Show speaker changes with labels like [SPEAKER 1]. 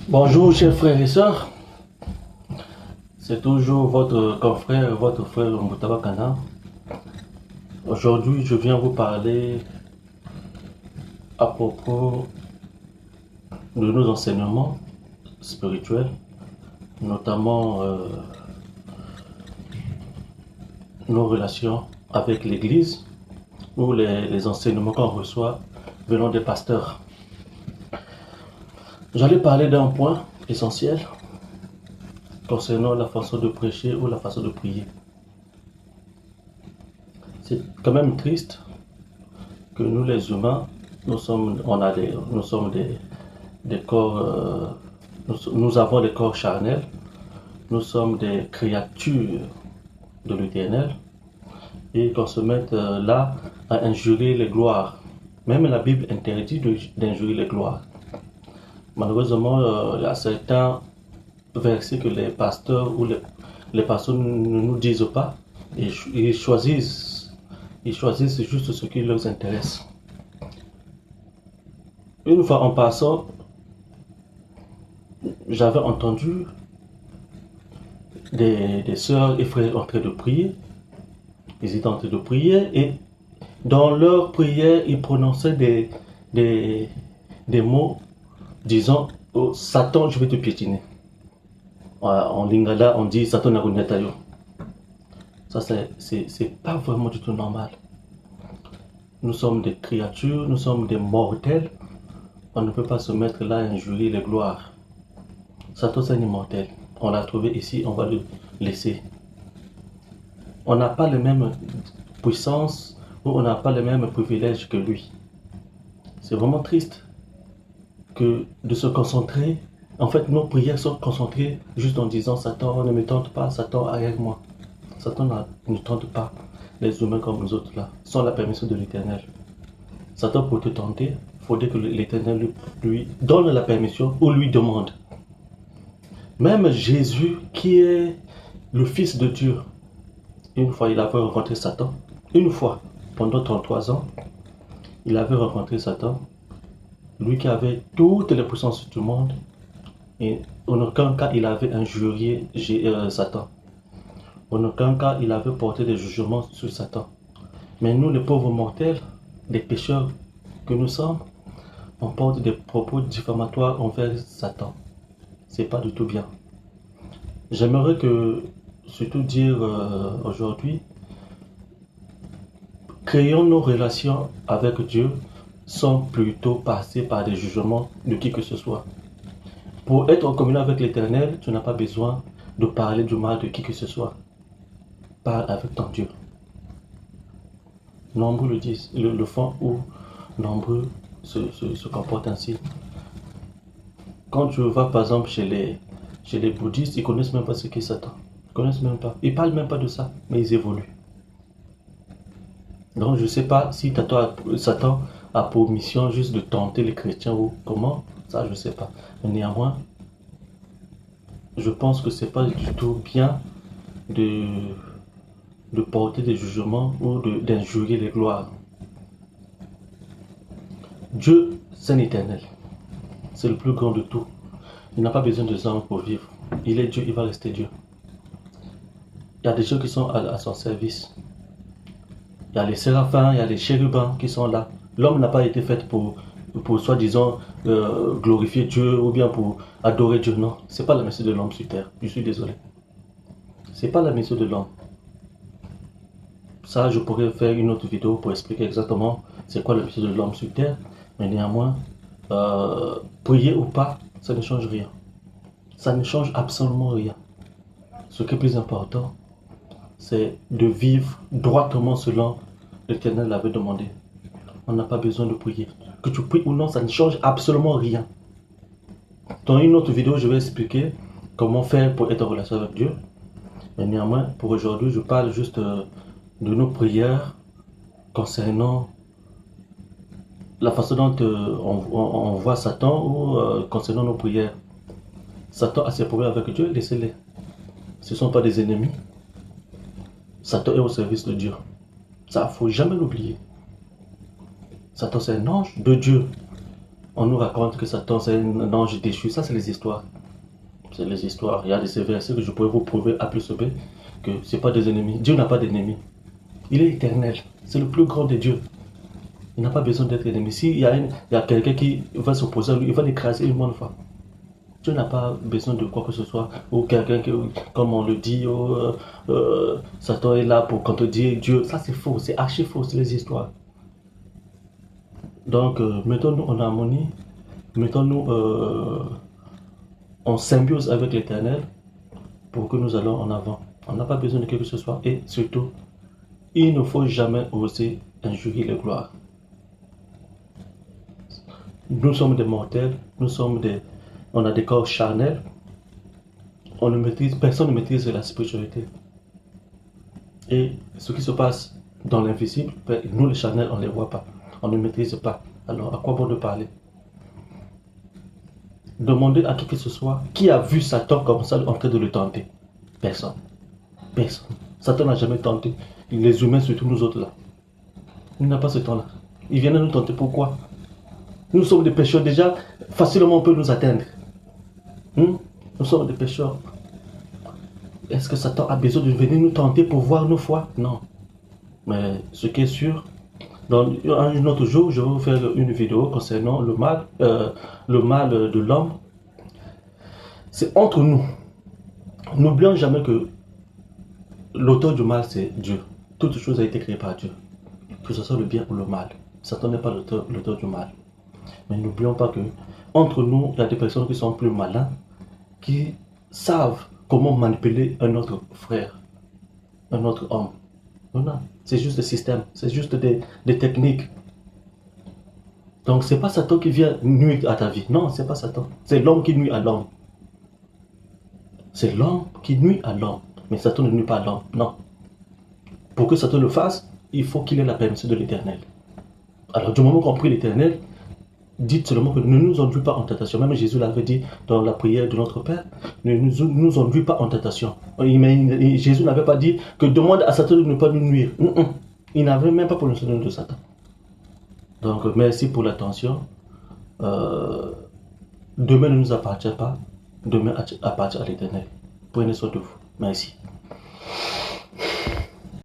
[SPEAKER 1] Bonjour chers frères et sœurs, c'est toujours votre confrère, votre frère Moutaba Kana. Aujourd'hui, je viens vous parler à propos de nos enseignements spirituels, notamment nos relations avec l'Église ou les enseignements qu'on reçoit venant des pasteurs. J'allais parler d'un point essentiel concernant la façon de prêcher ou la façon de prier. C'est quand même triste que nous les humains, nous sommes des corps, nous avons des corps charnels, nous sommes des créatures de l'Éternel, et qu'on se mette là à injurer les gloires. Même la Bible interdit d'injurer les gloires. Malheureusement, il y a certains versets que les pasteurs ou les pasteurs ne nous disent pas, et ils choisissent juste ce qui leur intéresse. Une fois en passant, j'avais entendu des sœurs et frères en train de prier. Ils étaient en train de prier et dans leur prière, ils prononçaient des mots disant oh, Satan, je vais te piétiner. En lingala, on dit Satan Nagunetayo. Ça, c'est pas vraiment du tout normal. Nous sommes des créatures, nous sommes des mortels. On ne peut pas se mettre là à injurer les gloires. Satan, c'est un immortel. On l'a trouvé ici, on va le laisser. On n'a pas les mêmes puissances ou on n'a pas les mêmes privilèges que lui. C'est vraiment triste que de se concentrer. En fait, nos prières sont concentrées juste en disant Satan, ne me tente pas, Satan, arrière moi. Satan ne tente pas les humains comme nous autres là, sans la permission de l'Éternel. Satan, pour te tenter, il faudrait que l'Éternel lui donne la permission ou lui demande. Même Jésus, qui est le Fils de Dieu, une fois il avait rencontré Satan, une fois, pendant 33 ans, il avait rencontré Satan, lui qui avait toutes les puissances du monde, et en aucun cas il avait injurié Satan. En aucun cas il avait porté des jugements sur Satan. Mais nous, les pauvres mortels, les pécheurs que nous sommes, on porte des propos diffamatoires envers Satan. C'est pas du tout bien. J'aimerais que, surtout dire aujourd'hui, créons nos relations avec Dieu sans plutôt passer par des jugements de qui que ce soit. Pour être en communion avec l'Éternel, tu n'as pas besoin de parler du mal de qui que ce soit. Parle avec ton Dieu. Nombreux le disent, le font ou nombreux se comportent ainsi. Quand tu vas par exemple chez les bouddhistes, ils connaissent même pas ce qu'est Satan. Ils connaissent même pas. Ils parlent même pas de ça, mais ils évoluent. Donc je ne sais pas si Satan a pour mission juste de tenter les chrétiens ou comment, ça je ne sais pas. Mais néanmoins, je pense que c'est pas du tout bien de porter des jugements ou d'injurer les gloires. Dieu, c'est un éternel. C'est le plus grand de tout. Il n'a pas besoin de hommes pour vivre. Il est Dieu, il va rester Dieu. Il y a des gens qui sont à son service. Il y a les séraphins, il y a les chérubins qui sont là. L'homme n'a pas été fait pour soi-disant glorifier Dieu ou bien pour adorer Dieu. Non, c'est pas la mission de l'homme sur terre. Je suis désolé. C'est pas la mission de l'homme. Ça, je pourrais faire une autre vidéo pour expliquer exactement c'est quoi la mission de l'homme sur terre. Mais néanmoins, prier ou pas, ça ne change rien. Ça ne change absolument rien. Ce qui est plus important, c'est de vivre droitement selon l'Éternel l'avait demandé. On n'a pas besoin de prier. Que tu pries ou non, ça ne change absolument rien. Dans une autre vidéo, je vais expliquer comment faire pour être en relation avec Dieu. Mais néanmoins, pour aujourd'hui, je parle juste de nos prières concernant la façon dont on voit Satan ou concernant nos prières. Satan a ses problèmes avec Dieu, laissez-les. Ce ne sont pas des ennemis. Satan est au service de Dieu. Ça, il ne faut jamais l'oublier. Satan, c'est un ange de Dieu. On nous raconte que Satan c'est un ange déchu. Ça, c'est les histoires. C'est les histoires. Il y a des versets que je pourrais vous prouver à plus B que ce n'est pas des ennemis. Dieu n'a pas d'ennemis. Il est éternel. C'est le plus grand des dieux. Il n'a pas besoin d'être ennemi. S'il y a quelqu'un qui va s'opposer à lui, il va l'écraser une bonne fois. Dieu n'a pas besoin de quoi que ce soit. Ou quelqu'un qui, comme on le dit, Satan est là pour contredire Dieu. Ça, c'est faux. C'est archi faux. C'est les histoires. Donc, mettons-nous en harmonie. Mettons-nous en symbiose avec l'Éternel pour que nous allons en avant. On n'a pas besoin de quelque chose que ce soit. Et surtout, il ne faut jamais oser injurer les gloires. Nous sommes des mortels, on a des corps charnels. Personne ne maîtrise la spiritualité. Et ce qui se passe dans l'invisible, nous les charnels, on ne les voit pas. On ne maîtrise pas. Alors, à quoi bon de parler? Demandez à qui que ce soit qui a vu Satan comme ça en train de le tenter. Personne. Personne. Satan n'a jamais tenté. Les humains, surtout nous autres là. Il n'a pas ce temps-là. Il vient de nous tenter. Pourquoi? Nous sommes des pécheurs déjà. Facilement on peut nous atteindre. Nous sommes des pécheurs. Est-ce que Satan a besoin de venir nous tenter pour voir nos foi? Non. Mais ce qui est sûr, dans un autre jour, je vais vous faire une vidéo concernant le mal de l'homme. C'est entre nous. N'oublions jamais que l'auteur du mal, c'est Dieu. Toute chose a été créée par Dieu. Que ce soit le bien ou le mal. Satan n'est pas l'auteur du mal. Mais n'oublions pas que entre nous, il y a des personnes qui sont plus malins, qui savent comment manipuler un autre frère, un autre homme. Voilà. C'est juste des systèmes, c'est juste des techniques. Donc c'est pas Satan qui vient nuire à ta vie. Non, c'est pas Satan. C'est l'homme qui nuit à l'homme. C'est l'homme qui nuit à l'homme. Mais Satan ne nuit pas à l'homme. Non. Pour que Satan le fasse, il faut qu'il ait la permission de l'Éternel. Alors du moment qu'on prie l'Éternel, dites seulement que ne nous enduis pas en tentation. Même Jésus l'avait dit dans la prière de notre Père, ne nous enduis pas en tentation. Jésus n'avait pas dit que demande à Satan de ne pas nous nuire. Il n'avait même pas prononcé le nom de Satan. Donc merci pour l'attention. Demain ne nous appartient pas. Demain appartient à l'Éternel. Prenez soin de vous. Merci.